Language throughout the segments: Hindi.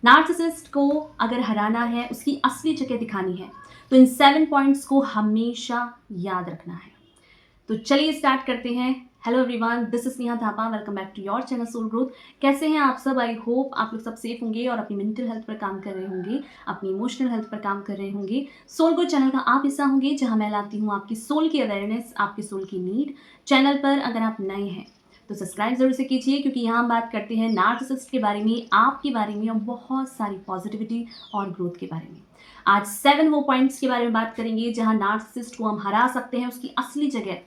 नार्सिसिस्ट को अगर हराना है, उसकी असली जगह दिखानी है, तो इन 7 पॉइंट्स को हमेशा याद रखना है। तो चलिए स्टार्ट करते हैं। Hello everyone, this is Neha Thapa. Welcome back to your channel soul growth. कैसे हैं आप सब? आई होप आप लोग सब सेफ होंगे और अपनी मेंटल हेल्थ पर काम कर रहे होंगे, अपनी इमोशनल हेल्थ पर काम कर रहे होंगे। सोल ग्रोथ चैनल का आप हिस्सा होंगे, जहां मैं लाती हूँ आपकी सोल की अवेयरनेस, आपकी सोल की नीड। चैनल पर अगर आप नए हैं तो सब्सक्राइब जरूर से कीजिए, क्योंकि यहाँ हम बात करते हैं नार्सिसिस्ट के बारे में, आपके बारे में और बहुत सारी पॉजिटिविटी और ग्रोथ के बारे में। आज 7 वो पॉइंट्स के बारे में बात करेंगे जहां नार्सिसिस्ट को हम हरा सकते हैं, उसकी असली जगह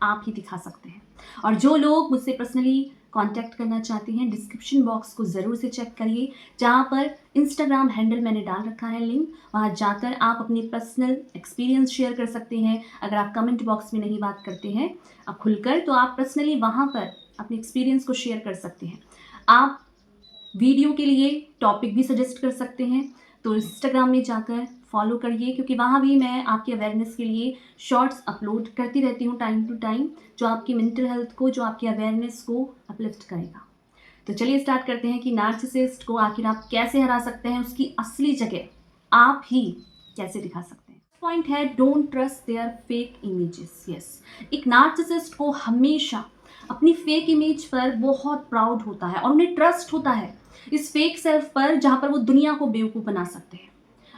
आप ही दिखा सकते हैं। और जो लोग मुझसे पर्सनली कांटेक्ट करना चाहते हैं, डिस्क्रिप्शन बॉक्स को ज़रूर से चेक करिए, जहाँ पर इंस्टाग्राम हैंडल मैंने डाल रखा है लिंक। वहाँ जाकर आप अपनी पर्सनल एक्सपीरियंस शेयर कर सकते हैं। अगर आप कमेंट बॉक्स में नहीं बात करते हैं अब खुलकर, तो आप पर्सनली वहाँ पर अपने एक्सपीरियंस को शेयर कर सकते हैं। आप वीडियो के लिए टॉपिक भी सजेस्ट कर सकते हैं, तो इंस्टाग्राम में जाकर फॉलो करिए, क्योंकि वहाँ भी मैं आपकी अवेयरनेस के लिए शॉर्ट्स अपलोड करती रहती हूँ टाइम टू टाइम, जो आपकी मेंटल हेल्थ को, जो आपकी अवेयरनेस को अपलिफ्ट करेगा। तो चलिए स्टार्ट करते हैं कि नार्सिसिस्ट को आखिर आप कैसे हरा सकते हैं, उसकी असली जगह आप ही कैसे दिखा सकते हैं। पॉइंट है, don't trust there fake images. Yes, एक नार्सिसिस्ट को हमेशा अपनी फेक इमेज पर बहुत प्राउड होता है और उन्हें ट्रस्ट होता है इस फेक सेल्फ पर, जहाँ पर वो दुनिया को बेवकूफ़ बना सकते हैं,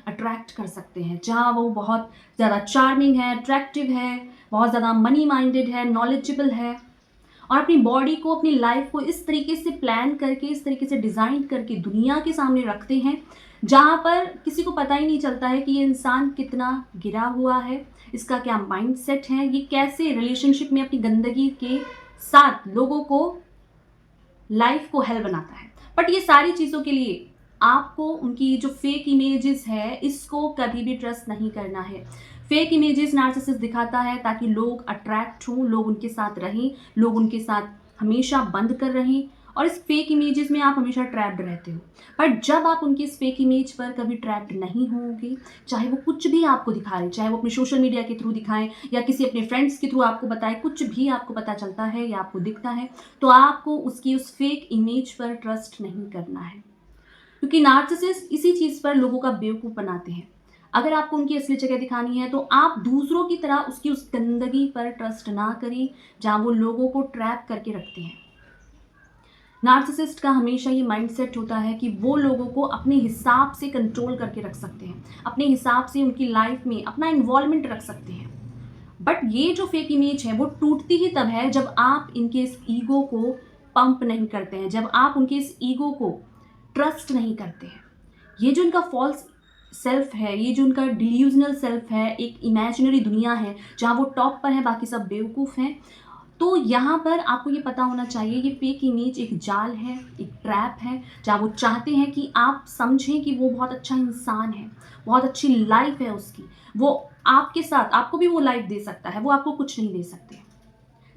अट्रैक्ट कर सकते हैं, जहाँ वो बहुत ज़्यादा चार्मिंग है, अट्रैक्टिव है, बहुत ज़्यादा मनी माइंडेड है, नॉलेजेबल है, और अपनी बॉडी को, अपनी लाइफ को इस तरीके से प्लान करके, इस तरीके से डिज़ाइन करके दुनिया के सामने रखते हैं, जहाँ पर किसी को पता ही नहीं चलता है कि ये इंसान कितना गिरा हुआ है, इसका क्या माइंडसेट है, ये कैसे रिलेशनशिप में अपनी गंदगी के साथ लोगों को, लाइफ को हेल बनाता है। बट ये सारी चीज़ों के लिए आपको उनकी जो फेक इमेजेस है, इसको कभी भी ट्रस्ट नहीं करना है। फेक इमेजेस नार्सिसिस्ट दिखाता है ताकि लोग अट्रैक्ट हों, लोग उनके साथ रहें, लोग उनके साथ हमेशा बंद कर रहें, और इस फेक इमेजेस में आप हमेशा ट्रैप्ड रहते हो। बट जब आप उनकी इस फेक इमेज पर कभी ट्रैप्ड नहीं होंगे, चाहे वो कुछ भी आपको दिखा रहे, चाहे वो अपने सोशल मीडिया के थ्रू दिखाएं या किसी अपने फ्रेंड्स के थ्रू आपको बताए, कुछ भी आपको पता चलता है या आपको दिखता है, तो आपको उसकी उस फेक इमेज पर ट्रस्ट नहीं करना है, क्योंकि नार्सिसिस्ट इसी चीज़ पर लोगों का बेवकूफ़ बनाते हैं। अगर आपको उनकी असली जगह दिखानी है, तो आप दूसरों की तरह उसकी उस गंदगी पर ट्रस्ट ना करें जहाँ वो लोगों को ट्रैप करके रखते हैं। नार्सिसिस्ट का हमेशा ये माइंडसेट होता है कि वो लोगों को अपने हिसाब से कंट्रोल करके रख सकते हैं, अपने हिसाब से उनकी लाइफ में अपना इन्वॉल्वमेंट रख सकते हैं। बट ये जो फेक इमेज है वो टूटती ही तब है जब आप इनके इस ईगो को पंप नहीं करते हैं, जब आप उनके इस ईगो को ट्रस्ट नहीं करते हैं। ये जो इनका फॉल्स सेल्फ है, ये जो उनका डिल्यूजनल सेल्फ है, एक इमेजिनरी दुनिया है जहाँ वो टॉप पर है, बाकी सब बेवकूफ़ हैं। तो यहाँ पर आपको ये पता होना चाहिए, ये फेक इमेज एक जाल है, एक ट्रैप है, जहाँ वो चाहते हैं कि आप समझें कि वो बहुत अच्छा इंसान है, बहुत अच्छी लाइफ है उसकी, वो आपके साथ, आपको भी वो लाइफ दे सकता है, वो आपको कुछ नहीं दे सकते।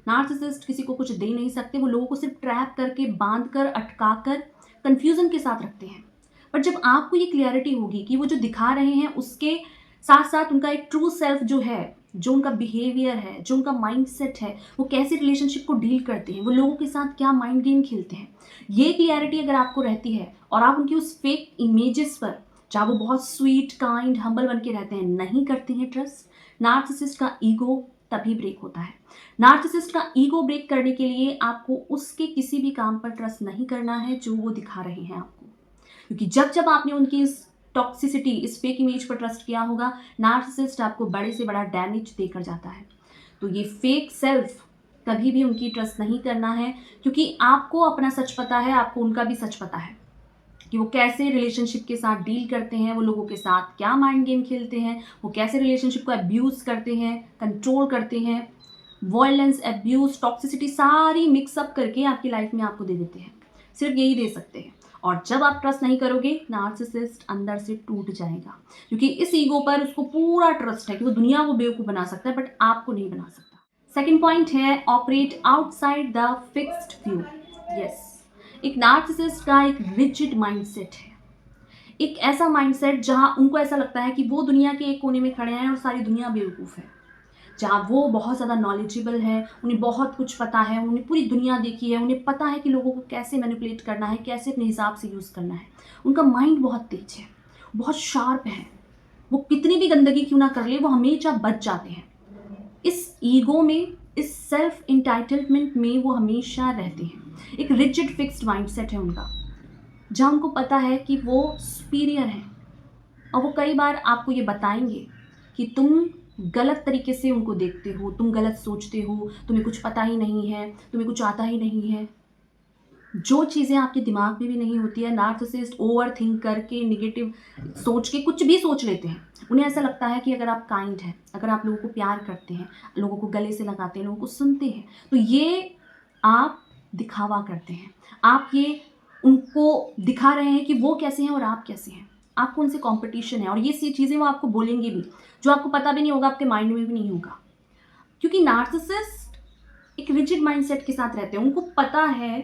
नार्सिसिस्ट किसी को कुछ दे नहीं सकते, वो लोगों को सिर्फ ट्रैप करके, बांध कर, अटका कर, कन्फ्यूज़न के साथ रखते हैं। बट जब आपको ये क्लियरिटी होगी कि वो जो दिखा रहे हैं उसके साथ साथ उनका एक ट्रू सेल्फ जो है, जो उनका बिहेवियर है, जो उनका माइंडसेट है, वो कैसे रिलेशनशिप को डील करते हैं, वो लोगों के साथ क्या माइंड गेम खेलते हैं, ये क्लियरिटी अगर आपको रहती है और आप उनकी उस फेक इमेजेस पर, जहाँ वो बहुत स्वीट, काइंड, हम्बल बन के रहते हैं, नहीं करते हैं ट्रस्ट, नार्सिसिस्ट का ईगो तभी ब्रेक होता है। नार्सिसिस्ट का ईगो ब्रेक करने के लिए आपको उसके किसी भी काम पर ट्रस्ट नहीं करना है जो वो दिखा रहे हैं आपको, क्योंकि जब जब आपने उनकी इस टॉक्सिसिटी, इस फेक इमेज पर ट्रस्ट किया होगा, नार्सिसिस्ट आपको बड़े से बड़ा डैमेज देकर जाता है। तो ये फेक सेल्फ कभी भी उनकी ट्रस्ट नहीं करना है, क्योंकि आपको अपना सच पता है, आपको उनका भी सच पता है कि वो कैसे रिलेशनशिप के साथ डील करते हैं, वो लोगों के साथ क्या माइंड गेम खेलते हैं, वो कैसे रिलेशनशिप को अब्यूज़ करते हैं, कंट्रोल करते हैं, वायलेंस, अब्यूज़, टॉक्सिसिटी सारी मिक्सअप करके आपकी लाइफ में आपको दे देते हैं, सिर्फ यही दे सकते हैं। और जब आप ट्रस्ट नहीं करोगे, नार्सिसिस्ट अंदर से टूट जाएगा, क्योंकि इस ईगो पर उसको पूरा ट्रस्ट है कि वो दुनिया को बेवकूफ़ बना सकता है, बट आपको नहीं बना सकता। सेकेंड पॉइंट है, operate outside the fixed view. Yes, एक नार्सिसिस्ट का एक रिजिड माइंडसेट है, एक ऐसा माइंडसेट जहां उनको ऐसा लगता है कि वो दुनिया के एक कोने में खड़े हैं और सारी दुनिया बेवकूफ़ है। जहाँ वो बहुत ज़्यादा नॉलेजेबल है, उन्हें बहुत कुछ पता है, उन्हें पूरी दुनिया देखी है, उन्हें पता है कि लोगों को कैसे मैनिपुलेट करना है, कैसे अपने हिसाब से यूज़ करना है। उनका माइंड बहुत तेज है, बहुत शार्प है। वो कितनी भी गंदगी क्यों ना कर ले, वो हमेशा बच जाते हैं। इस ईगो में, इस सेल्फ इंटाइटलमेंट में वो हमेशा रहते हैं। एक रिजिड फिक्स्ड माइंडसेट है उनका, जहाँ उनको पता है कि वो सुपीरियर हैं, और वो कई बार आपको ये बताएंगे कि तुम गलत तरीके से उनको देखते हो, तुम गलत सोचते हो, तुम्हें कुछ पता ही नहीं है, तुम्हें कुछ आता ही नहीं है। जो चीज़ें आपके दिमाग में भी नहीं होती है, नार्सिसिस्ट ओवर थिंक करके, नेगेटिव सोच के कुछ भी सोच लेते हैं। उन्हें ऐसा लगता है कि अगर आप काइंड हैं, अगर आप लोगों को प्यार करते हैं, लोगों को गले से लगाते हैं, लोगों को सुनते हैं, तो ये आप दिखावा करते हैं। आप ये उनको दिखा रहे हैं कि वो कैसे हैं और आप कैसे हैं। आपको उनसे कॉम्पिटिशन है, और ये सी चीज़ें वो आपको बोलेंगे भी, जो आपको पता भी नहीं होगा, आपके माइंड में भी नहीं होगा। क्योंकि नार्सिसिस्ट एक रिजिड माइंडसेट के साथ रहते हैं। उनको पता है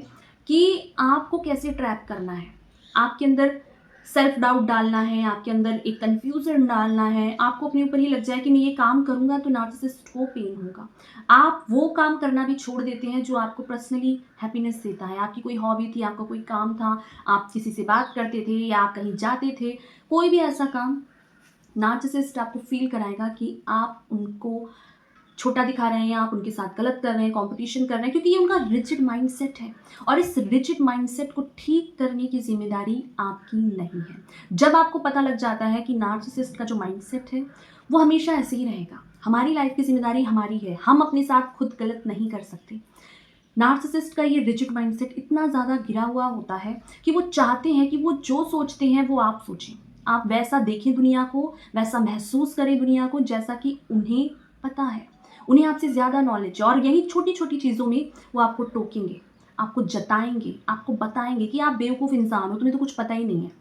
कि आपको कैसे ट्रैप करना है, आपके अंदर सेल्फ डाउट डालना है, आपके अंदर एक कन्फ्यूजन डालना है, आपको अपने ऊपर ही लग जाए कि मैं ये काम करूँगा तो नार्सिसिस्ट को पेन होगा। आप वो काम करना भी छोड़ देते हैं जो आपको पर्सनली हैप्पीनेस देता है। आपकी कोई हॉबी थी, आपका कोई काम था, आप किसी से बात करते थे या आप कहीं जाते थे, कोई भी ऐसा काम, नार्सिसिस्ट आपको फील कराएगा कि आप उनको छोटा दिखा रहे हैं, आप उनके साथ गलत कर रहे हैं, कंपटीशन कर रहे हैं, क्योंकि ये उनका रिजिड माइंडसेट है। और इस रिजिड माइंडसेट को ठीक करने की जिम्मेदारी आपकी नहीं है। जब आपको पता लग जाता है कि नार्सिसिस्ट का जो माइंडसेट है वो हमेशा ऐसे ही रहेगा, हमारी लाइफ की जिम्मेदारी हमारी है, हम अपने साथ खुद गलत नहीं कर सकते। नार्सिसिस्ट का ये रिजिड माइंडसेट इतना ज़्यादा गिरा हुआ होता है कि वो चाहते हैं कि वो जो सोचते हैं वो आप सोचें, आप वैसा देखें दुनिया को, वैसा महसूस करें दुनिया को जैसा कि उन्हें पता है। उन्हें आपसे ज़्यादा नॉलेज है, और यही छोटी छोटी चीज़ों में वो आपको टोकेंगे, आपको जताएंगे, आपको बताएंगे कि आप बेवकूफ़ इंसान हो, तुम्हें तो कुछ पता ही नहीं है।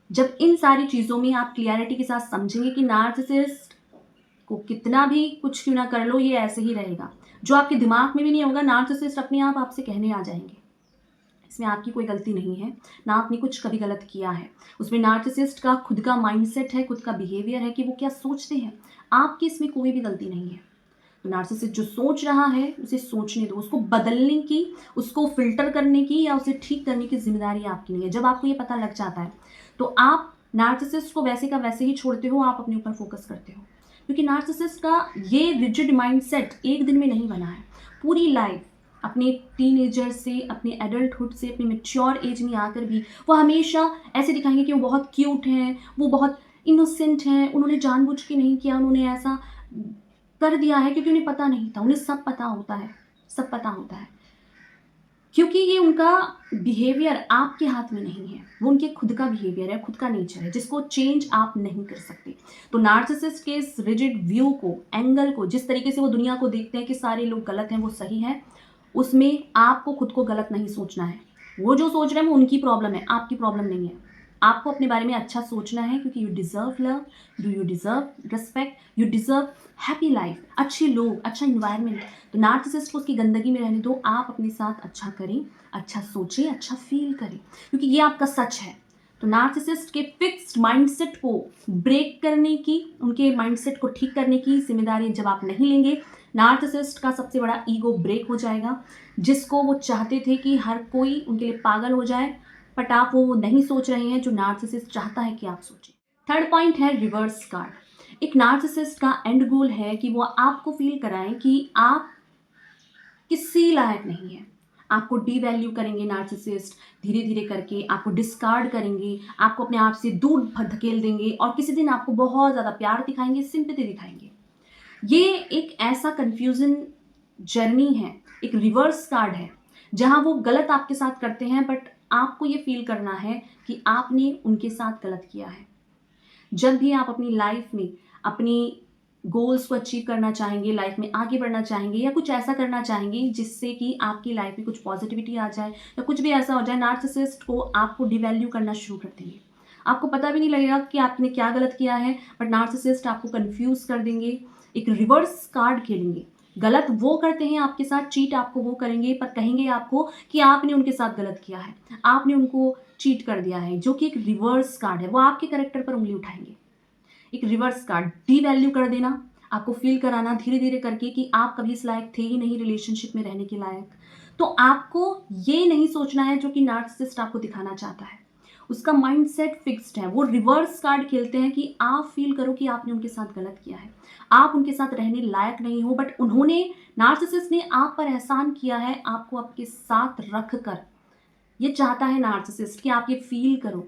जब इन सारी चीज़ों में आप क्लियरिटी के साथ समझेंगे कि नार्सिसिस्ट को कितना भी कुछ क्यों ना कर लो, ये ऐसे ही रहेगा, जो आपके दिमाग में भी नहीं होगा, नार्सिसिस्ट अपने आप आपसे कहने आ जाएंगे। इसमें आपकी कोई गलती नहीं है, ना आपने कुछ कभी गलत किया है। उसमें नार्सिसिस्ट का खुद का माइंडसेट है, खुद का बिहेवियर है कि वो क्या सोचते हैं, आपकी इसमें कोई भी गलती नहीं है। तो नार्सिसिस्ट जो सोच रहा है उसे सोचने दो, उसको बदलने की, उसको फिल्टर करने की या उसे ठीक करने की जिम्मेदारी आपकी नहीं है। जब आपको ये पता लग जाता है तो आप नार्सिसिस्ट को वैसे का वैसे ही छोड़ते हो, आप अपने ऊपर फोकस करते हो। क्योंकि नार्सिसिस्ट का ये रिजिड माइंडसेट एक दिन में नहीं बना है, पूरी लाइफ, अपने टीनेजर से, अपने एडल्टहुड से, अपने मैच्योर एज में आकर भी वो हमेशा ऐसे दिखाएंगे कि वो बहुत क्यूट हैं, वो बहुत इनोसेंट हैं, उन्होंने जानबूझ के नहीं किया, उन्होंने ऐसा कर दिया है क्योंकि उन्हें पता नहीं था। उन्हें सब पता होता है, सब पता होता है, क्योंकि ये उनका बिहेवियर आपके हाथ में नहीं है, वो उनके खुद का बिहेवियर है, खुद का नेचर है, जिसको चेंज आप नहीं कर सकते। तो नार्सिसिस्ट के इस रिजिड व्यू को, एंगल को, जिस तरीके से वो दुनिया को देखते हैं कि सारे लोग गलत हैं, वो सही है, उसमें आपको खुद को गलत नहीं सोचना है। वो जो सोच रहे हैं वो उनकी प्रॉब्लम है, आपकी प्रॉब्लम नहीं है। आपको अपने बारे में अच्छा सोचना है, क्योंकि you deserve love, you deserve respect, you deserve happy life, अच्छे लोग, अच्छा इन्वायरमेंट। तो नार्सिसिस्ट को उसकी गंदगी में रहने दो, आप अपने साथ अच्छा करें, अच्छा सोचें, अच्छा फील करें, क्योंकि ये आपका सच है। तो नार्सिसिस्ट के फिक्स्ड माइंडसेट को ब्रेक करने की, उनके माइंडसेट को ठीक करने की जिम्मेदारी जब आप नहीं लेंगे, नार्सिसिस्ट का सबसे बड़ा ईगो ब्रेक हो जाएगा। जिसको वो चाहते थे कि हर कोई उनके लिए पागल हो जाए, बट आप वो नहीं सोच रहे हैं जो नार्सिसिस्ट चाहता है कि आप सोचें। थर्ड पॉइंट है रिवर्स कार्ड। एक नार्सिसिस्ट का एंड गोल है कि वो आपको फील कराएं कि आप किसी लायक नहीं है। आपको डीवैल्यू करेंगे नार्सिसिस्ट, धीरे धीरे करके आपको डिस्कार्ड करेंगे, आपको अपने आप से दूर धकेल देंगे, और किसी दिन आपको बहुत ज़्यादा प्यार दिखाएंगे, सिंपैथी दिखाएंगे। ये एक ऐसा कंफ्यूजन जर्नी है, एक रिवर्स कार्ड है, जहां वो गलत आपके साथ करते हैं, बट आपको ये फील करना है कि आपने उनके साथ गलत किया है। जब भी आप अपनी लाइफ में अपनी गोल्स को अचीव करना चाहेंगे, लाइफ में आगे बढ़ना चाहेंगे, या कुछ ऐसा करना चाहेंगे जिससे कि आपकी लाइफ में कुछ पॉजिटिविटी आ जाए, या कुछ भी ऐसा हो जाए, नार्सिसिस्ट को आपको डिवैल्यू करना शुरू कर देंगे। आपको पता भी नहीं लगेगा कि आपने क्या गलत किया है, बट नार्सिसिस्ट आपको कंफ्यूज कर देंगे, एक रिवर्स कार्ड खेलेंगे। गलत वो करते हैं आपके साथ, चीट आपको वो करेंगे, पर कहेंगे आपको कि आपने उनके साथ गलत किया है, आपने उनको चीट कर दिया है, जो कि एक रिवर्स कार्ड है। वो आपके कैरेक्टर पर उंगली उठाएंगे। एक रिवर्स कार्ड, डी वैल्यू कर देना, आपको फील कराना धीरे धीरे करके कि आप कभी इस लायक थे ही नहीं रिलेशनशिप में रहने के लायक। तो आपको ये नहीं सोचना है जो कि नार्सिसिस्ट आपको दिखाना चाहता है। उसका माइंडसेट फिक्स्ड है। वो रिवर्स कार्ड खेलते हैं कि आप फील करो कि आपने उनके साथ गलत किया है, आप उनके साथ रहने लायक नहीं हो, बट उन्होंने, नार्सिसिस्ट ने आप पर एहसान किया है आपको आपके साथ रख कर। ये चाहता है नार्सिसिस्ट कि आप ये फील करो,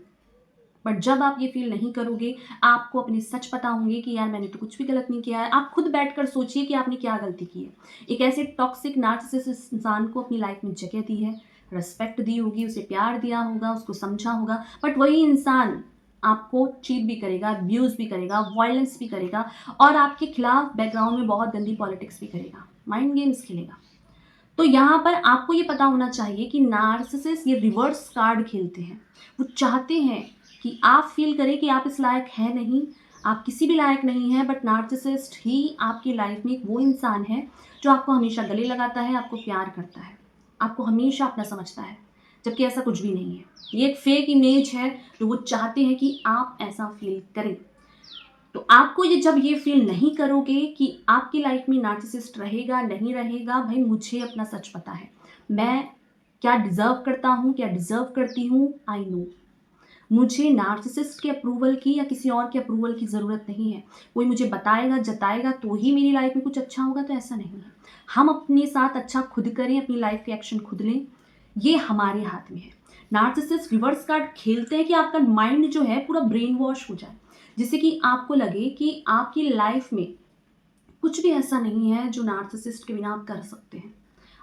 बट जब आप ये फील नहीं करोगे, आपको अपने सच पता होंगे कि यार मैंने तो कुछ भी गलत नहीं किया है। आप खुद बैठकर सोचिए कि आपने क्या गलती की है। एक ऐसे टॉक्सिक नार्सिसिस्ट इंसान को अपनी लाइफ में जगह दी है, रिस्पेक्ट दी होगी, उसे प्यार दिया होगा, उसको समझा होगा, बट वही इंसान आपको चीट भी करेगा, अब्यूज़ भी करेगा, वायलेंस भी करेगा और आपके खिलाफ बैकग्राउंड में बहुत गंदी पॉलिटिक्स भी करेगा, माइंड गेम्स खेलेगा। तो यहाँ पर आपको ये पता होना चाहिए कि नार्सिसिस्ट ये रिवर्स कार्ड खेलते हैं। वो चाहते हैं कि आप फील करें कि आप इस लायक हैं नहीं, आप किसी भी लायक नहीं हैं, बट नार्सिसिस्ट ही आपकी लाइफ में एक वो इंसान है जो आपको हमेशा गले लगाता है, आपको प्यार करता है, आपको हमेशा अपना समझता है, जबकि ऐसा कुछ भी नहीं है। ये एक फेक इमेज है जो वो चाहते हैं कि आप ऐसा फील करें। तो आपको ये जब ये फील नहीं करोगे कि आपकी लाइफ में नार्सिसिस्ट रहेगा नहीं रहेगा, भाई मुझे अपना सच पता है, मैं क्या डिज़र्व करता हूँ, क्या डिज़र्व करती हूँ, आई नो। मुझे नार्सिसिस्ट के अप्रूवल की या किसी और के अप्रूवल की ज़रूरत नहीं है। कोई मुझे बताएगा, जताएगा तो ही मेरी लाइफ में कुछ अच्छा होगा, तो ऐसा नहीं है। हम अपने साथ अच्छा खुद करें, अपनी लाइफ के एक्शन खुद लें, ये हमारे हाथ में है। नार्सिसिस्ट रिवर्स कार्ड खेलते हैं कि आपका माइंड जो है पूरा ब्रेन वॉश हो जाए, जिससे कि आपको लगे कि आपकी लाइफ में कुछ भी ऐसा नहीं है जो नार्सिसिस्ट के बिना आप कर सकते हैं,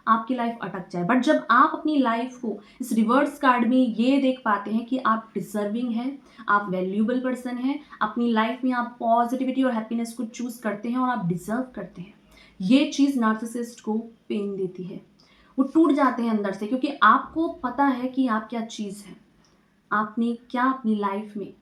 आपकी लाइफ अटक जाए। बट जब आप अपनी लाइफ को इस रिवर्स कार्ड में ये देख पाते हैं कि आप डिजर्विंग हैं, आप वैल्यूएबल पर्सन हैं, अपनी लाइफ में आप पॉजिटिविटी और हैप्पीनेस को चूज करते हैं और आप डिजर्व करते हैं, ये चीज़ नार्सिसिस्ट को पेन देती है। वो टूट जाते हैं अंदर से, क्योंकि आपको पता है कि आप क्या चीज़ है, आपने क्या अपनी लाइफ में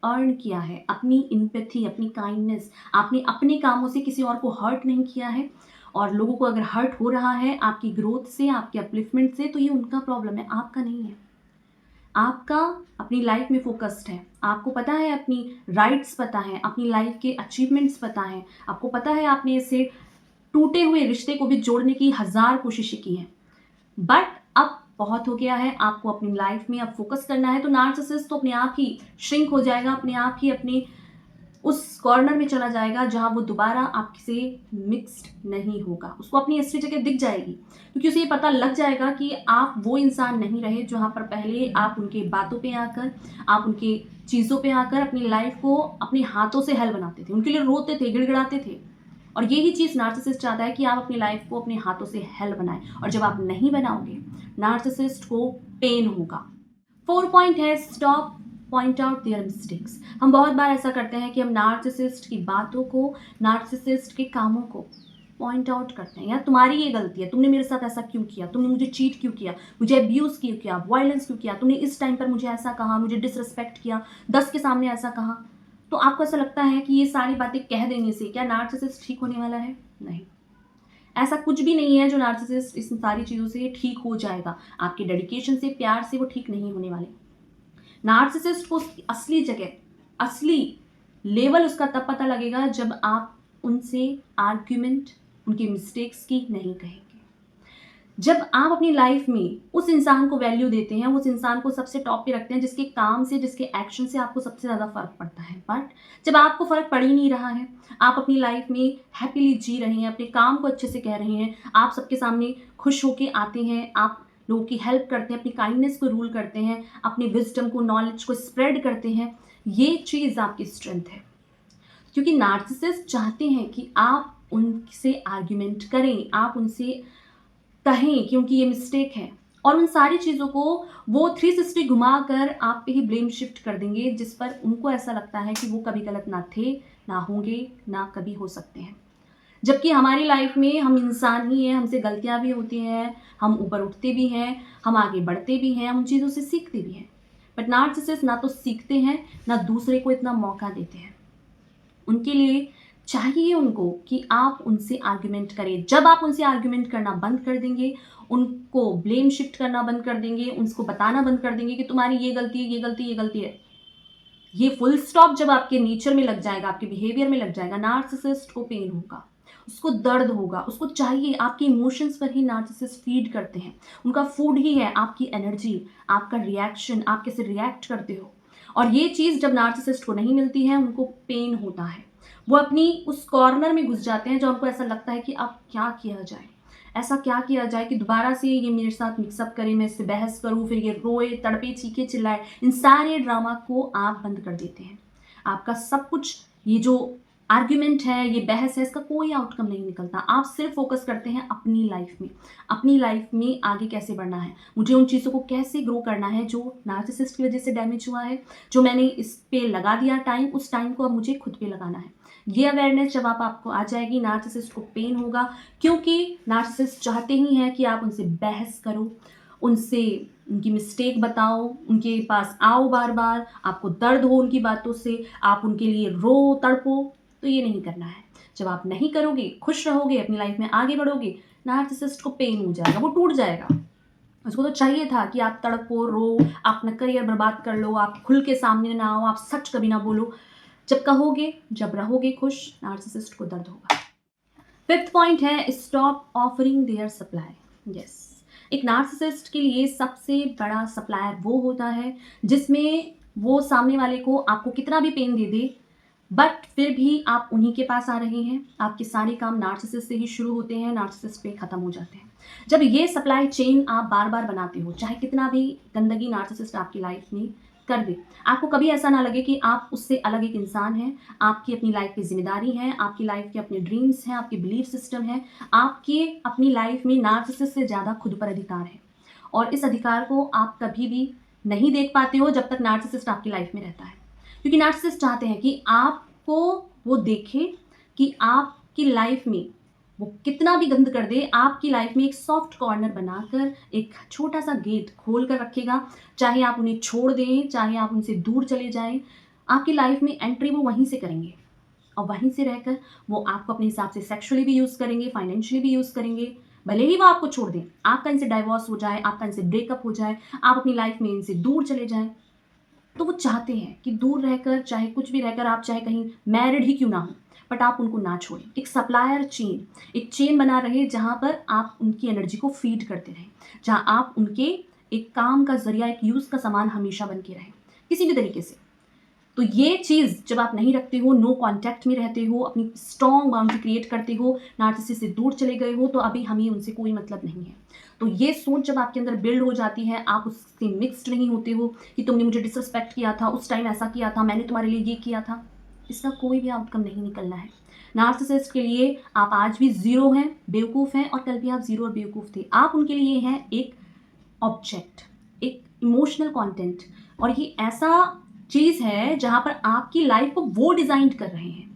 अर्न किया है, अपनी इम्पैथी, अपनी काइंडनेस, आपने अपने कामों से किसी और को हर्ट नहीं किया है। और लोगों को अगर हर्ट हो रहा है आपकी ग्रोथ से, आपके अपलिफ्टमेंट से, तो ये उनका प्रॉब्लम है, आपका नहीं है। आपका अपनी लाइफ में फोकस्ड है, आपको पता है, अपनी राइट्स पता है, अपनी लाइफ के अचीवमेंट्स पता है, आपको पता है आपने इसे टूटे हुए रिश्ते को भी जोड़ने की 1000 कोशिशें की हैं, बट अब बहुत हो गया है, आपको अपनी लाइफ में अब फोकस करना है। तो नार्सिसिस्ट तो अपने आप ही श्रिंक हो जाएगा, अपने आप ही अपने उस कॉर्नर में चला जाएगा जहां वो दोबारा आपसे मिक्स्ड नहीं होगा। उसको अपनी असली जगह दिख जाएगी, क्योंकि उसे ये पता लग जाएगा कि आप वो इंसान नहीं रहे जहां पर पहले आप उनके बातों पे आकर, आप उनके चीज़ों पे आकर अपनी लाइफ को अपने हाथों से हल बनाते थे, उनके लिए रोते थे, गिड़गिड़ाते थे। और यही चीज़ नार्सिसिस्ट चाहता है कि आप अपनी लाइफ को अपने हाथों से हेल बनाएं, और जब आप नहीं बनाओगे, नार्सिसिस्ट को पेन होगा। 4 पॉइंट है, stop point out their mistakes. हम बहुत बार ऐसा करते हैं कि हम नार्सिसिस्ट की बातों को, नार्सिसिस्ट के कामों को पॉइंट आउट करते हैं। यार तुम्हारी ये गलती है, तुमने मेरे साथ ऐसा क्यों किया, तुमने मुझे चीट क्यों किया, मुझे अब्यूज़ क्यों किया, वायलेंस क्यों किया, तुमने इस टाइम पर मुझे ऐसा कहा, मुझे डिसरिस्पेक्ट किया, 10 के सामने ऐसा कहा। तो आपको ऐसा लगता है कि ये सारी बातें कह देने से क्या नार्सिसिस्ट ठीक होने वाला है? नहीं, ऐसा कुछ भी नहीं है जो नार्सिसिस्ट इस सारी चीज़ों से ठीक हो जाएगा। आपके डेडिकेशन से, प्यार से वो ठीक नहीं होने वाले। नार्सिसिस्ट को उसकी असली जगह, असली लेवल उसका तब पता लगेगा जब आप उनसे आर्ग्यूमेंट, उनके मिस्टेक्स की नहीं कहेंगे। जब आप अपनी लाइफ में उस इंसान को वैल्यू देते हैं, उस इंसान को सबसे टॉप पे रखते हैं जिसके काम से, जिसके एक्शन से आपको सबसे ज़्यादा फ़र्क पड़ता है, बट जब आपको फ़र्क पड़ ही नहीं रहा है, आप अपनी लाइफ में हैप्पीली जी रहे हैं, अपने काम को अच्छे से कह रहे हैं, आप सबके सामने खुश होके आते हैं, आप लोगों की हेल्प करते हैं, अपनी काइंडनेस को रूल करते हैं, अपनी विजडम को, नॉलेज को स्प्रेड करते हैं, ये चीज़ आपकी स्ट्रेंथ है। क्योंकि नार्सिसिस्ट चाहते हैं कि आप उनसे आर्ग्यूमेंट करें, आप उनसे कहें कि उनकी ये मिस्टेक है, और उन सारी चीज़ों को वो 360 घुमा कर आप पे ही ब्लेम शिफ्ट कर देंगे, जिस पर उनको ऐसा लगता है कि वो कभी गलत ना थे, ना होंगे, ना कभी हो सकते हैं। जबकि हमारी लाइफ में हम इंसान ही हैं, हमसे गलतियाँ भी होती हैं, हम ऊपर उठते भी हैं, हम आगे बढ़ते भी हैं, हम उन चीज़ों से सीखते भी हैं। बट नार्सिसिस्ट ना तो सीखते हैं, ना दूसरे को इतना मौका देते हैं। उनके लिए चाहिए उनको कि आप उनसे आर्ग्यूमेंट करें। जब आप उनसे आर्ग्यूमेंट करना बंद कर देंगे, उनको ब्लेम शिफ्ट करना बंद कर देंगे, उनको बताना बंद कर देंगे कि तुम्हारी ये गलती है, ये गलती, ये गलती है, ये फुल स्टॉप जब आपके नेचर में लग जाएगा, आपके बिहेवियर में लग जाएगा, नार्सिसिस्ट को पेन होगा, उसको दर्द होगा, उसको चाहिए। आपके इमोशंस पर ही नार्सिसिस्ट फीड करते हैं। उनका फूड ही है आपकी एनर्जी, आपका रिएक्शन, आप कैसे रिएक्ट करते हो। और ये चीज़ जब नार्सिसिस्ट को नहीं मिलती है, उनको पेन होता है। वो अपनी उस कॉर्नर में घुस जाते हैं जो उनको ऐसा लगता है कि अब क्या किया जाए, ऐसा क्या किया जाए कि दोबारा से ये मेरे साथ मिक्सअप करे, मैं इससे बहस करूं, फिर ये रोए, तड़पे, चीखे, चिल्लाए। इन सारे ड्रामा को आप बंद कर देते हैं। आपका सब कुछ, ये जो आर्ग्यूमेंट है, ये बहस है, इसका कोई आउटकम नहीं निकलता। आप सिर्फ फोकस करते हैं अपनी लाइफ में, अपनी लाइफ में आगे कैसे बढ़ना है, मुझे उन चीज़ों को कैसे ग्रो करना है जो नार्सिसिस्ट की वजह से डैमेज हुआ है, जो मैंने इस पे लगा दिया टाइम, उस टाइम को अब मुझे खुद पे लगाना है। ये अवेयरनेस जब आपको आ जाएगी, नार्सिसिस्ट को पेन होगा, क्योंकि नार्सिसिस्ट चाहते ही हैं कि आप उनसे बहस करो, उनसे उनकी मिस्टेक बताओ, उनके पास आओ बार बार, आपको दर्द हो उनकी बातों से, आप उनके लिए रो, तड़पो। तो ये नहीं करना है। जब आप नहीं करोगे, खुश रहोगे, अपनी लाइफ में आगे बढ़ोगे, नार्सिसिस्ट को पेन हो जाएगा, वो टूट जाएगा। उसको तो चाहिए था कि आप तड़पो, रो, आप अपना करियर बर्बाद कर लो, आप खुल के सामने ना आओ, आप सच कभी ना बोलो। जब कहोगे, जब रहोगे खुश, नार्सिसिस्ट को दर्द होगा। फिफ्थ पॉइंट है, stop offering their supply. Yes, एक नार्सिसिस्ट के लिए सबसे बड़ा सप्लायर वो होता है जिसमें वो सामने वाले को आपको कितना भी पेन दे दे, बट फिर भी आप उन्हीं के पास आ रहे हैं। आपके सारे काम नार्सिसिस्ट से ही शुरू होते हैं, नार्सिसिस्ट पे ख़त्म हो जाते हैं। जब ये सप्लाई चेन आप बार बार बनाते हो, चाहे कितना भी गंदगी नार्सिसिस्ट आपकी लाइफ में कर दे, आपको कभी ऐसा ना लगे कि आप उससे अलग एक इंसान हैं। आपकी अपनी लाइफ की जिम्मेदारी है, आपकी लाइफ के अपने ड्रीम्स हैं, आपके बिलीफ सिस्टम है, आपके अपनी लाइफ में नार्सिसिस्ट से ज़्यादा खुद पर अधिकार है। और इस अधिकार को आप कभी भी नहीं देख पाते हो जब तक नार्सिसिस्ट आपकी लाइफ में रहता है, क्योंकि नार्सिसिस्ट चाहते हैं कि आपको वो देखे कि आपकी लाइफ में वो कितना भी गंद कर दे, आपकी लाइफ में एक सॉफ्ट कॉर्नर बनाकर एक छोटा सा गेट खोल कर रखेगा। चाहे आप उन्हें छोड़ दें, चाहे आप उनसे दूर चले जाएं, आपकी लाइफ में एंट्री वो वहीं से करेंगे। और वहीं से रहकर वो आपको अपने हिसाब से सेक्सुअली भी यूज़ करेंगे, फाइनेंशियली भी यूज़ करेंगे। भले ही वो आपको छोड़ दें, आपका इनसे डाइवोर्स हो जाए, आपका इनसे ब्रेकअप हो जाए, आप अपनी लाइफ में इनसे दूर चले जाएं, तो वो चाहते हैं कि दूर रहकर, चाहे कुछ भी रहकर, आप चाहे कहीं मैरिड ही क्यों ना हो, बट आप उनको ना छोड़ें। एक सप्लायर चेन, एक चेन बना रहे जहाँ पर आप उनकी एनर्जी को फीड करते रहें, जहाँ आप उनके एक काम का जरिया, एक यूज़ का सामान हमेशा बन के रहें किसी भी तरीके से। तो ये चीज़ जब आप नहीं रखते हो, नो कांटेक्ट में रहते हो, अपनी स्ट्रॉन्ग बाउंड्री क्रिएट करते हो, नार्सिसिस्ट से दूर चले गए हो, तो अभी हमें उनसे कोई मतलब नहीं है। तो ये सोच जब आपके अंदर बिल्ड हो जाती है, आप उससे मिक्सड नहीं होते हो कि तुमने मुझे डिसरिस्पेक्ट किया था, उस टाइम ऐसा किया था, मैंने तुम्हारे लिए ये किया था, इसका कोई भी आउटकम नहीं निकलना है। नार्सिसिस्ट के लिए आप आज भी ज़ीरो हैं, बेवकूफ़ हैं, और कल भी आप ज़ीरो और बेवकूफ़ थे। आप उनके लिए हैं एक ऑब्जेक्ट, एक इमोशनल कंटेंट, और ये ऐसा चीज़ है जहाँ पर आपकी लाइफ को वो डिज़ाइन कर रहे हैं,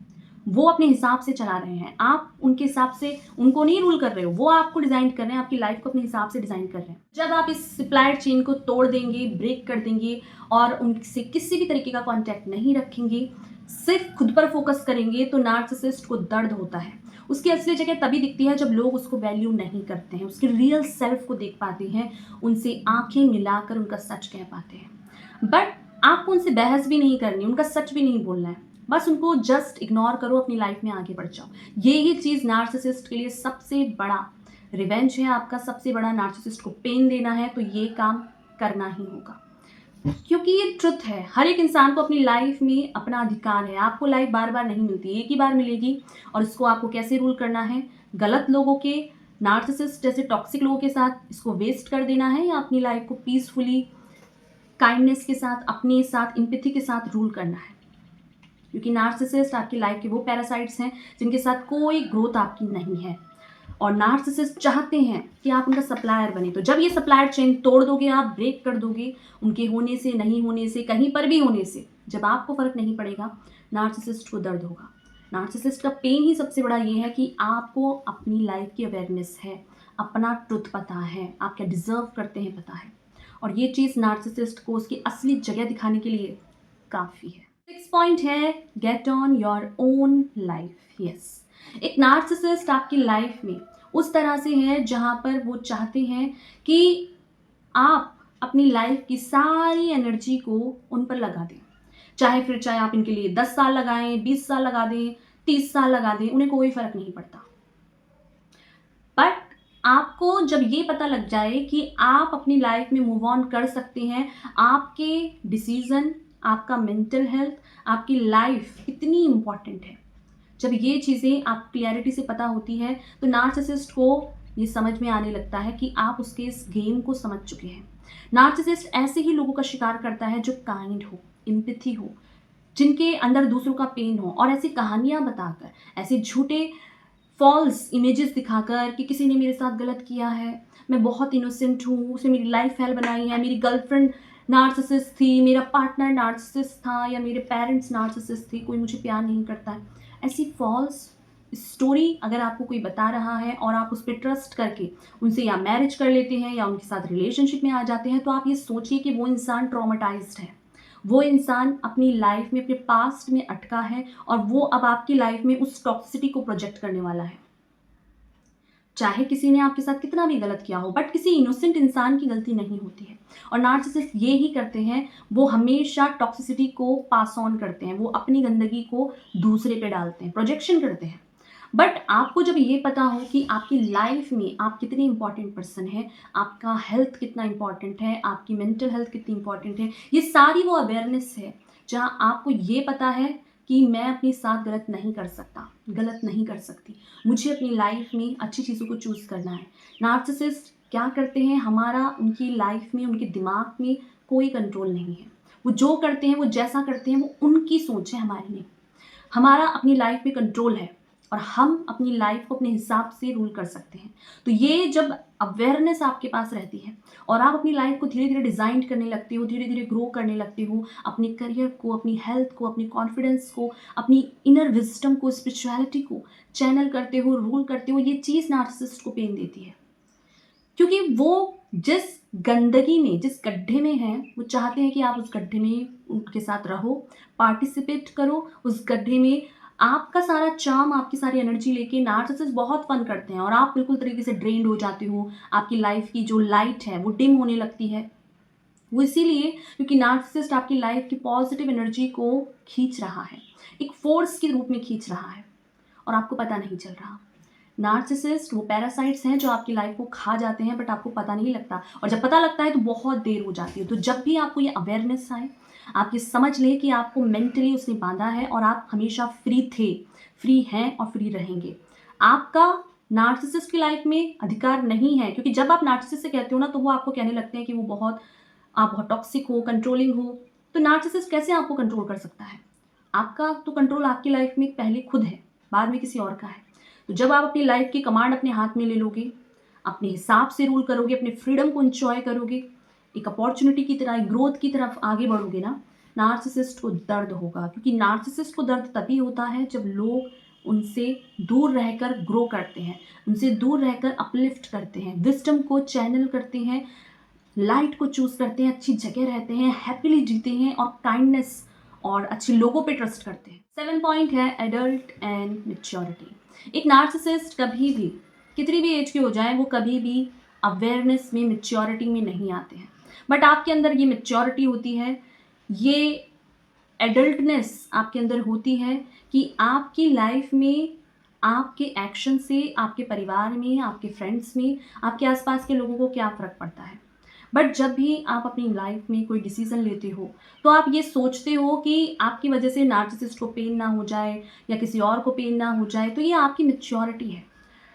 वो अपने हिसाब से चला रहे हैं। आप उनके हिसाब से उनको नहीं रूल कर रहे हो, वो आपको डिज़ाइन कर रहे हैं, आपकी लाइफ को अपने हिसाब से डिज़ाइन कर रहे हैं। जब आप इस सप्लायर चेन को तोड़ देंगे, ब्रेक कर देंगे और उनसे किसी भी तरीके का कॉन्टैक्ट नहीं रखेंगे, सिर्फ खुद पर फोकस करेंगे, तो नार्सिसिस्ट को दर्द होता है। उसकी असली जगह तभी दिखती है जब लोग उसको वैल्यू नहीं करते हैं, उसके रियल सेल्फ को देख पाते हैं, उनसे आंखें मिलाकर उनका सच कह पाते हैं। बट आपको उनसे बहस भी नहीं करनी, उनका सच भी नहीं बोलना है, बस उनको जस्ट इग्नोर करो, अपनी लाइफ में आगे बढ़ जाओ। यही चीज़ नार्सिसिस्ट के लिए सबसे बड़ा रिवेंज है आपका, सबसे बड़ा नार्सिसिस्ट को पेन देना है, तो ये काम करना ही होगा, क्योंकि ये ट्रुथ है। हर एक इंसान को अपनी लाइफ में अपना अधिकार है। आपको लाइफ बार बार नहीं मिलती, एक ही बार मिलेगी, और इसको आपको कैसे रूल करना है, गलत लोगों के, नार्सिसिस्ट जैसे टॉक्सिक लोगों के साथ इसको वेस्ट कर देना है, या अपनी लाइफ को पीसफुली, काइंडनेस के साथ, अपने साथ एम्पैथी के साथ रूल करना है। क्योंकि नार्सिसिस्ट आपकी लाइफ के वो पैरासाइट्स हैं जिनके साथ कोई ग्रोथ आपकी नहीं है, और नार्सिसिस्ट चाहते हैं कि आप उनका सप्लायर बने। तो जब ये सप्लायर चेन तोड़ दोगे, आप ब्रेक कर दोगे, उनके होने से, नहीं होने से, कहीं पर भी होने से, जब आपको फ़र्क नहीं पड़ेगा, नार्सिसिस्ट को दर्द होगा। नार्सिसिस्ट का पेन ही सबसे बड़ा ये है कि आपको अपनी लाइफ की अवेयरनेस है, अपना ट्रुथ पता है, आप क्या डिज़र्व करते हैं पता है, और ये चीज़ नार्सिसिस्ट को उसकी असली जगह दिखाने के लिए काफ़ी है। 6 पॉइंट है, get on your own life. Yes, एक नार्सिसिस्ट आपकी लाइफ में उस तरह से है जहाँ पर वो चाहते हैं कि आप अपनी लाइफ की सारी एनर्जी को उन पर लगा दें, चाहे आप इनके लिए 10 साल लगाएं, 20 साल लगा दें, 30 साल लगा दें, उन्हें कोई फ़र्क नहीं पड़ता। बट आपको जब ये पता लग जाए कि आप अपनी लाइफ में मूव ऑन कर सकते हैं, आपके डिसीज़न, आपका मेंटल हेल्थ, आपकी लाइफ कितनी इम्पॉर्टेंट है, जब ये चीज़ें आप क्लैरिटी से पता होती है, तो नार्सिसिस्ट को ये समझ में आने लगता है कि आप उसके इस गेम को समझ चुके हैं। नार्सिसिस्ट ऐसे ही लोगों का शिकार करता है जो काइंड हो, एम्पैथी हो, जिनके अंदर दूसरों का पेन हो, और ऐसी कहानियाँ बताकर, ऐसे झूठे फॉल्स इमेजेस दिखाकर कि किसी ने मेरे साथ गलत किया है, मैं बहुत इनोसेंट हूँ, उसने मेरी लाइफ हेल बनाई है, मेरी गर्लफ्रेंड नार्सिसिस्ट थी, मेरा पार्टनर नार्सिसिस्ट था, या मेरे पेरेंट्स नार्सिसिस्ट थे, कोई मुझे प्यार नहीं करता है। ऐसी फॉल्स स्टोरी अगर आपको कोई बता रहा है और आप उस पर ट्रस्ट करके उनसे या मैरिज कर लेते हैं या उनके साथ रिलेशनशिप में आ जाते हैं, तो आप ये सोचिए कि वो इंसान ट्रॉमेटाइज्ड है, वो इंसान अपनी लाइफ में, अपने पास्ट में अटका है, और वो अब आपकी लाइफ में उस टॉक्सिसिटी को प्रोजेक्ट करने वाला है। चाहे किसी ने आपके साथ कितना भी गलत किया हो, बट किसी इनोसेंट इंसान की गलती नहीं होती है। और नार्सिसिस्ट ये ही करते हैं, वो हमेशा टॉक्सिसिटी को पास ऑन करते हैं, वो अपनी गंदगी को दूसरे पे डालते हैं, प्रोजेक्शन करते हैं। बट आपको जब ये पता हो कि आपकी लाइफ में आप कितने इंपॉर्टेंट पर्सन हैं, आपका हेल्थ कितना इंपॉर्टेंट है, आपकी मेंटल हेल्थ कितनी इंपॉर्टेंट है, ये सारी वो अवेयरनेस है जहाँ आपको ये पता है कि मैं अपने साथ गलत नहीं कर सकता, गलत नहीं कर सकती, मुझे अपनी लाइफ में अच्छी चीज़ों को चूज़ करना है। नार्सिसिस्ट क्या करते हैं, हमारा उनकी लाइफ में, उनके दिमाग में कोई कंट्रोल नहीं है। वो जो करते हैं, वो जैसा करते हैं, वो उनकी सोच है, हमारी नहीं। हमारा अपनी लाइफ में कंट्रोल है और हम अपनी लाइफ को अपने हिसाब से रूल कर सकते हैं। तो ये जब अवेयरनेस आपके पास रहती है और आप अपनी लाइफ को धीरे धीरे डिज़ाइन करने लगते हो, धीरे धीरे ग्रो करने लगते हो, अपने करियर को, अपनी हेल्थ को, अपनी कॉन्फिडेंस को, अपनी इनर विजडम को, स्पिरिचुअलिटी को चैनल करते हो, रूल करते हो, ये चीज़ नार्सिसिस्ट को पेन देती है। क्योंकि वो जिस गंदगी में, जिस गड्ढे में हैं, वो चाहते हैं कि आप उस गड्ढे में उनके साथ रहो, पार्टिसिपेट करो उस गड्ढे में। आपका सारा चार्म, आपकी सारी एनर्जी लेके नार्सिसिस्ट बहुत फन करते हैं और आप बिल्कुल तरीके से ड्रेन्ड हो जाते हो। आपकी लाइफ की जो लाइट है वो डिम होने लगती है। वो इसीलिए क्योंकि नार्सिसिस्ट आपकी लाइफ की पॉजिटिव एनर्जी को खींच रहा है, एक फोर्स के रूप में खींच रहा है, और आपको पता नहीं चल रहा। नार्सिसिस्ट वो पैरासाइट्स हैं जो आपकी लाइफ को खा जाते हैं, बट आपको पता नहीं लगता, और जब पता लगता है तो बहुत देर हो जाती है। तो जब भी आपको ये अवेयरनेस आए, आप ये समझ लें कि आपको मेंटली उसने बांधा है और आप हमेशा फ्री थे, फ्री हैं और फ्री रहेंगे। आपका नार्सिसिस्ट की लाइफ में अधिकार नहीं है, क्योंकि जब आप नार्सिसिस्ट से कहते हो ना, तो वो आपको कहने लगते हैं कि आप बहुत टॉक्सिक हो, कंट्रोलिंग हो। तो नार्सिसिस्ट कैसे आपको कंट्रोल कर सकता है? आपका तो कंट्रोल आपकी लाइफ में पहले खुद है, बाद में किसी और का है। तो जब आप अपनी लाइफ की कमांड अपने हाथ में ले लोगे, अपने हिसाब से रूल करोगे, अपने फ्रीडम को इंजॉय करोगे, एक अपॉर्चुनिटी की तरह, एक ग्रोथ की तरफ आगे बढ़ोगे ना, नार्सिसिस्ट को दर्द होगा। क्योंकि नार्सिसिस्ट को दर्द तभी होता है जब लोग उनसे दूर रहकर ग्रो करते हैं, उनसे दूर रहकर अपलिफ्ट करते हैं, विजडम को चैनल करते हैं, लाइट को चूज़ करते हैं, अच्छी जगह रहते हैं, हैप्पीली जीते हैं और काइंडनेस और अच्छे लोगों पे ट्रस्ट करते हैं। 7 पॉइंट है एडल्ट एंड मैच्योरिटी। एक नार्सिसिस्ट कभी भी, कितनी भी एज के हो जाए, वो कभी भी अवेयरनेस में, मैच्योरिटी में नहीं आते हैं। बट आपके अंदर ये मैच्योरिटी होती है, ये एडल्टनेस आपके अंदर होती है कि आपकी लाइफ में आपके एक्शन से, आपके परिवार में, आपके फ्रेंड्स में, आपके आसपास के लोगों को क्या फ़र्क पड़ता है। बट जब भी आप अपनी लाइफ में कोई डिसीज़न लेते हो, तो आप ये सोचते हो कि आपकी वजह से नार्सिसिस्ट को पेन ना हो जाए या किसी और को पेन ना हो जाए, तो ये आपकी मैच्योरिटी है।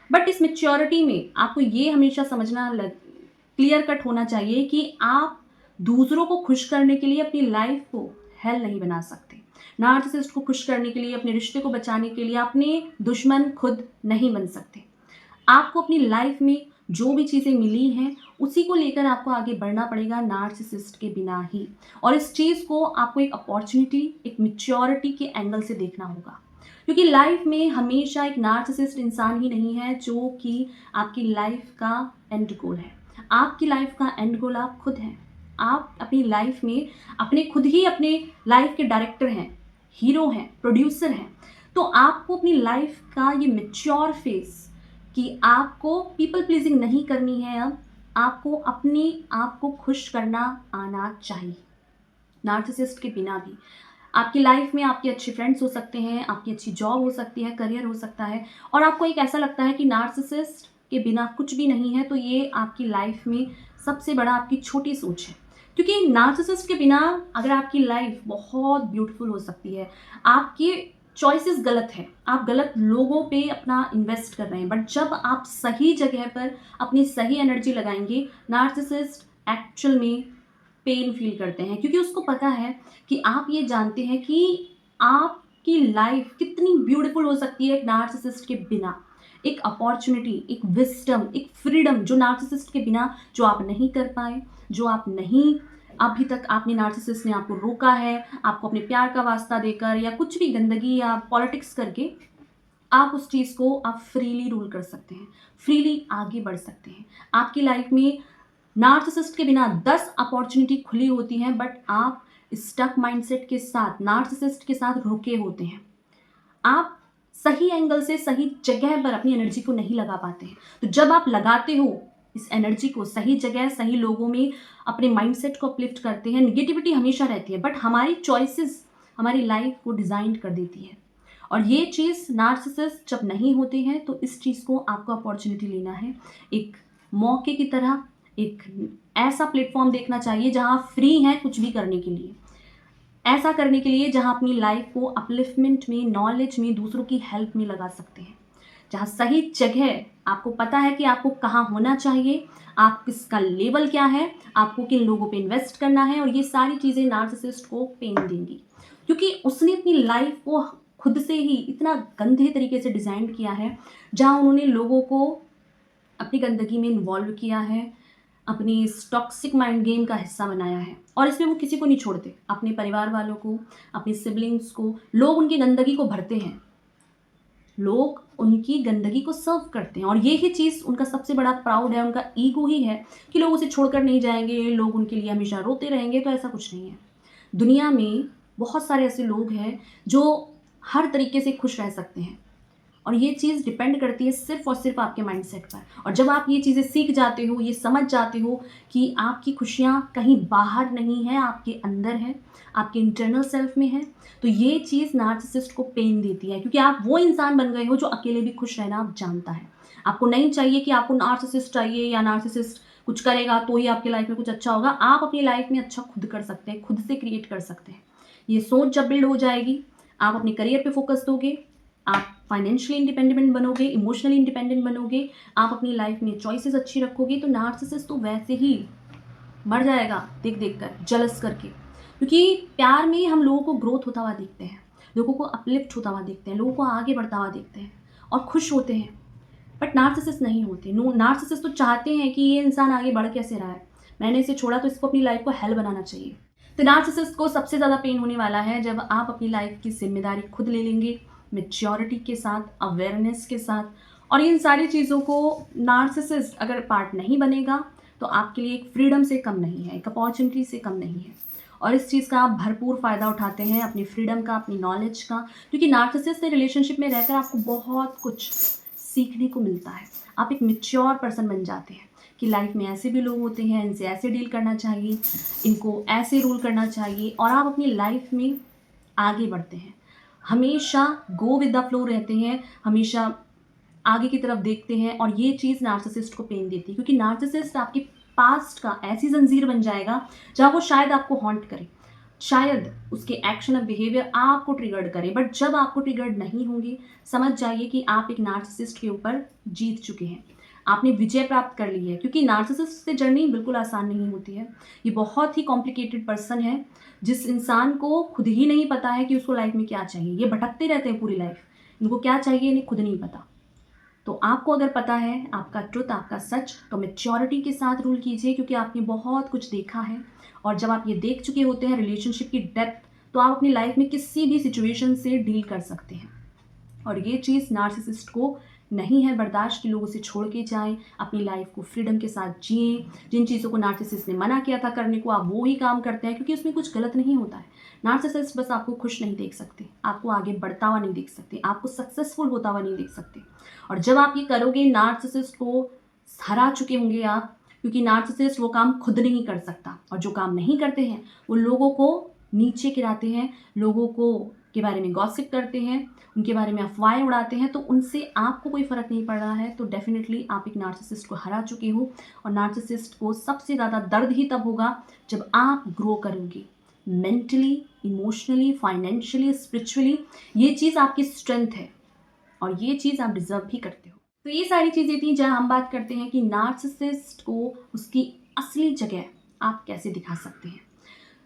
बट इस मैच्योरिटी में आपको ये हमेशा समझना क्लियर कट होना चाहिए कि आप दूसरों को खुश करने के लिए अपनी लाइफ को हेल नहीं बना सकते। नार्सिसिस्ट को खुश करने के लिए, अपने रिश्ते को बचाने के लिए अपने दुश्मन खुद नहीं बन सकते। आपको अपनी लाइफ में जो भी चीज़ें मिली हैं, उसी को लेकर आपको आगे बढ़ना पड़ेगा, नार्सिसिस्ट के बिना ही। और इस चीज़ को आपको एक अपॉर्चुनिटी, एक मैच्योरिटी के एंगल से देखना होगा। क्योंकि लाइफ में हमेशा एक नार्सिसिस्ट इंसान ही नहीं है जो कि आपकी लाइफ का एंड गोल है। आपकी लाइफ का एंड गोल आप खुद हैं। आप अपनी लाइफ में खुद ही अपने लाइफ के डायरेक्टर हैं, हीरो हैं, प्रोड्यूसर हैं। तो आपको अपनी लाइफ का ये मैच्योर फेस कि आपको पीपल प्लीजिंग नहीं करनी है, अब आपको अपने आप को खुश करना आना चाहिए, नार्सिसिस्ट के बिना भी। आपकी लाइफ में आपके अच्छे फ्रेंड्स हो सकते हैं, आपकी अच्छी जॉब हो सकती है, करियर हो सकता है, और आपको एक ऐसा लगता है कि नार्सिसिस्ट के बिना कुछ भी नहीं है, तो ये आपकी लाइफ में सबसे बड़ा आपकी छोटी सोच है। क्योंकि नार्सिसिस्ट के बिना अगर आपकी लाइफ बहुत ब्यूटीफुल हो सकती है, आपकी चॉइसेस गलत है, आप गलत लोगों पे अपना इन्वेस्ट कर रहे हैं, बट जब आप सही जगह पर अपनी सही एनर्जी लगाएंगे, नार्सिसिस्ट एक्चुअल में पेन फील करते हैं, क्योंकि उसको पता है कि आप ये जानते हैं कि आपकी लाइफ कितनी ब्यूटीफुल हो सकती है एक नार्सिसिस्ट के बिना। एक अपॉर्चुनिटी, एक विस्डम, एक फ्रीडम जो नार्सिसिस्ट के बिना जो आप नहीं कर पाए, जो आप नहीं अभी तक आपने नार्सिसिस्ट ने आपको रोका है, आपको अपने प्यार का वास्ता देकर या कुछ भी गंदगी या पॉलिटिक्स करके, आप उस चीज़ को आप फ्रीली रूल कर सकते हैं, फ्रीली आगे बढ़ सकते हैं। आपकी लाइफ में नार्सिसिस्ट के बिना 10 अपॉर्चुनिटी खुली होती हैं, बट आप स्टक माइंडसेट के साथ नार्सिसिस्ट के साथ रुके होते हैं। आप सही एंगल से सही जगह पर अपनी एनर्जी को नहीं लगा पाते हैं। तो जब आप लगाते हो इस एनर्जी को सही जगह, सही लोगों में अपने माइंडसेट को अपलिफ्ट करते हैं, निगेटिविटी हमेशा रहती है, बट हमारी चॉइसेस हमारी लाइफ को डिज़ाइन कर देती है। और ये चीज़ नार्सिसिस्ट जब नहीं होते हैं, तो इस चीज़ को आपको अपॉर्चुनिटी लेना है, एक मौके की तरह, एक ऐसा प्लेटफॉर्म देखना चाहिए जहाँ आप फ्री हैं कुछ भी करने के लिए, ऐसा करने के लिए जहाँ अपनी लाइफ को अपलिफ्टमेंट में, नॉलेज में, दूसरों की हेल्प में लगा सकते हैं, जहाँ सही जगह आपको पता है कि आपको कहाँ होना चाहिए, आप किसका लेवल क्या है, आपको किन लोगों पे इन्वेस्ट करना है, और ये सारी चीज़ें नार्सिसिस्ट को पेन देंगी, क्योंकि उसने अपनी लाइफ को खुद से ही इतना गंदे तरीके से डिज़ाइन किया है, जहाँ उन्होंने लोगों को अपनी गंदगी में इन्वॉल्व किया है, अपनी इस टॉक्सिक माइंड गेम का हिस्सा बनाया है। और इसमें वो किसी को नहीं छोड़ते, अपने परिवार वालों को, अपने सिबलिंग्स को, लोग उनकी गंदगी को भरते हैं, लोग उनकी गंदगी को सर्व करते हैं, और यही चीज़ उनका सबसे बड़ा प्राउड है, उनका ईगो ही है कि लोग उसे छोड़कर नहीं जाएंगे, लोग उनके लिए हमेशा रोते रहेंगे। तो ऐसा कुछ नहीं है। दुनिया में बहुत सारे ऐसे लोग हैं जो हर तरीके से खुश रह सकते हैं, और ये चीज़ डिपेंड करती है सिर्फ और सिर्फ आपके माइंडसेट पर। और जब आप ये चीज़ें सीख जाते हो, ये समझ जाते हो कि आपकी खुशियाँ कहीं बाहर नहीं है, आपके अंदर है, आपके इंटरनल सेल्फ में है, तो ये चीज़ नार्सिसिस्ट को पेन देती है, क्योंकि आप वो इंसान बन गए हो जो अकेले भी खुश रहना आप जानता है। आपको नहीं चाहिए कि आपको नार्सिसिस्ट चाहिए या नार्सिसिस्ट कुछ करेगा तो ही आपकी लाइफ में कुछ अच्छा होगा। आप अपनी लाइफ में अच्छा खुद कर सकते हैं, खुद से क्रिएट कर सकते हैं। ये सोच जब बिल्ड हो जाएगी, आप अपने करियर पे फोकस दोगे, आप फाइनेंशियली इंडिपेंडेंट बनोगे, इमोशनली इंडिपेंडेंट बनोगे, आप अपनी लाइफ में चॉइसेस अच्छी रखोगे, तो नार्सिसिस्ट तो वैसे ही मर जाएगा देख देख कर, जलस करके। क्योंकि प्यार में हम लोगों को ग्रोथ होता हुआ देखते हैं, लोगों को अपलिफ्ट होता हुआ देखते हैं, लोगों को आगे बढ़ता हुआ देखते हैं और खुश होते हैं, बट नार्सिसिस्ट नहीं होते। नो, नार्सिसिस्ट तो चाहते हैं कि ये इंसान आगे बढ़ कैसे रहा है, मैंने इसे छोड़ा तो इसको अपनी लाइफ को हेल बनाना चाहिए। तो नार्सिसिस्ट को सबसे ज़्यादा पेन होने वाला है जब आप अपनी लाइफ की जिम्मेदारी खुद ले लेंगे, मैच्योरिटी के साथ, अवेयरनेस के साथ। और इन सारी चीज़ों को नार्सिसिस्ट अगर पार्ट नहीं बनेगा, तो आपके लिए एक फ्रीडम से कम नहीं है, एक अपॉर्चुनिटी से कम नहीं है, और इस चीज़ का आप भरपूर फ़ायदा उठाते हैं, अपनी फ्रीडम का, अपनी नॉलेज का। क्योंकि नार्सिसिस्ट से रिलेशनशिप में रहकर आपको बहुत कुछ सीखने को मिलता है, आप एक मैच्योर पर्सन बन जाते हैं कि लाइफ में ऐसे भी लोग होते हैं, इनसे ऐसे डील करना चाहिए, इनको ऐसे रूल करना चाहिए, और आप अपनी लाइफ में आगे बढ़ते हैं, हमेशा गो विद द फ्लो रहते हैं, हमेशा आगे की तरफ देखते हैं। और ये चीज़ नार्सिसिस्ट को पेन देती है, क्योंकि नार्सिसिस्ट आपके पास्ट का ऐसी जंजीर बन जाएगा जहाँ वो शायद आपको हॉन्ट करे, शायद उसके एक्शन और बिहेवियर आपको ट्रिगर्ड करे, बट जब आपको ट्रिगर्ड नहीं होंगे, समझ जाइए कि आप एक नार्सिसिस्ट के ऊपर जीत चुके हैं, आपने विजय प्राप्त कर ली है। क्योंकि नार्सिसिस्ट से जर्नी बिल्कुल आसान नहीं होती है, ये बहुत ही कॉम्प्लिकेटेड पर्सन है, जिस इंसान को खुद ही नहीं पता है कि उसको लाइफ में क्या चाहिए। ये भटकते रहते हैं पूरी लाइफ, इनको क्या चाहिए इन्हें खुद नहीं पता। तो आपको अगर पता है आपका ट्रुथ, आपका सच, तो मैच्योरिटी के साथ रूल कीजिए, क्योंकि आपने बहुत कुछ देखा है। और जब आप ये देख चुके होते हैं रिलेशनशिप की डेप्थ, तो आप अपनी लाइफ में किसी भी सिचुएशन से डील कर सकते हैं। और ये चीज़ नार्सिसिस्ट को नहीं है बर्दाश्त कि लोग उसे छोड़ के जाएं, अपनी लाइफ को फ्रीडम के साथ जिएं। जिन चीज़ों को नार्सिसिस्ट ने मना किया था करने को, आप वो ही काम करते हैं, क्योंकि उसमें कुछ गलत नहीं होता है। नार्सिसिस्ट बस आपको खुश नहीं देख सकते, आपको आगे बढ़ता हुआ नहीं देख सकते, आपको सक्सेसफुल होता हुआ नहीं देख सकते। और जब आप ये करोगे, नार्सिसिस्ट को हरा चुके होंगे आप, क्योंकि नार्सिसिस्ट वो काम खुद नहीं कर सकता, और जो काम नहीं करते हैं वो लोगों को नीचे गिराते हैं, लोगों को के बारे में गॉसिप करते हैं, उनके बारे में अफवाहें उड़ाते हैं, तो उनसे आपको कोई फ़र्क नहीं पड़ रहा है, तो डेफिनेटली आप एक नार्सिसिस्ट को हरा चुके हो। और नार्सिसिस्ट को सबसे ज़्यादा दर्द ही तब होगा जब आप ग्रो करोगे मेंटली, इमोशनली, फाइनेंशियली, स्पिरिचुअली। ये चीज़ आपकी स्ट्रेंथ है और ये चीज़ आप डिज़र्व भी करते हो। तो ये सारी चीज़ें थी जहाँ हम बात करते हैं कि नार्सिसिस्ट को उसकी असली जगह आप कैसे दिखा सकते हैं।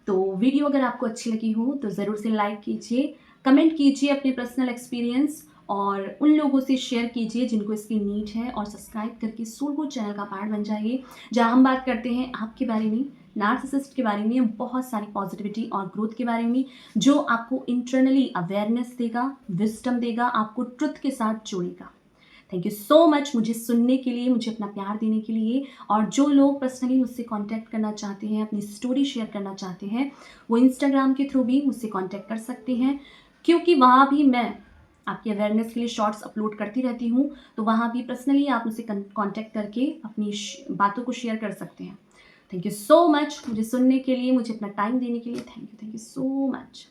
तो वीडियो अगर आपको अच्छी लगी हो तो ज़रूर से लाइक कीजिए, कमेंट कीजिए अपने पर्सनल एक्सपीरियंस और उन लोगों से शेयर कीजिए जिनको इसकी नीड है, और सब्सक्राइब करके सोल गुड चैनल का पार्ट बन जाइए, जहाँ हम बात करते हैं आपके बारे में, नार्सिसिस्ट के बारे में, बहुत सारी पॉजिटिविटी और ग्रोथ के बारे में, जो आपको इंटरनली अवेयरनेस देगा, विजडम देगा, आपको ट्रुथ के साथ जोड़ेगा। थैंक यू सो मच मुझे सुनने के लिए, मुझे अपना प्यार देने के लिए। और जो लोग पर्सनली मुझसे कांटेक्ट करना चाहते हैं, अपनी स्टोरी शेयर करना चाहते हैं, वो इंस्टाग्राम के थ्रू भी मुझसे कांटेक्ट कर सकते हैं, क्योंकि वहाँ भी मैं आपकी अवेयरनेस के लिए शॉर्ट्स अपलोड करती रहती हूँ। तो वहाँ भी पर्सनली आप मुझसे कांटेक्ट करके अपनी बातों को शेयर कर सकते हैं। थैंक यू सो मच मुझे सुनने के लिए, मुझे अपना टाइम देने के लिए। Thank you so much.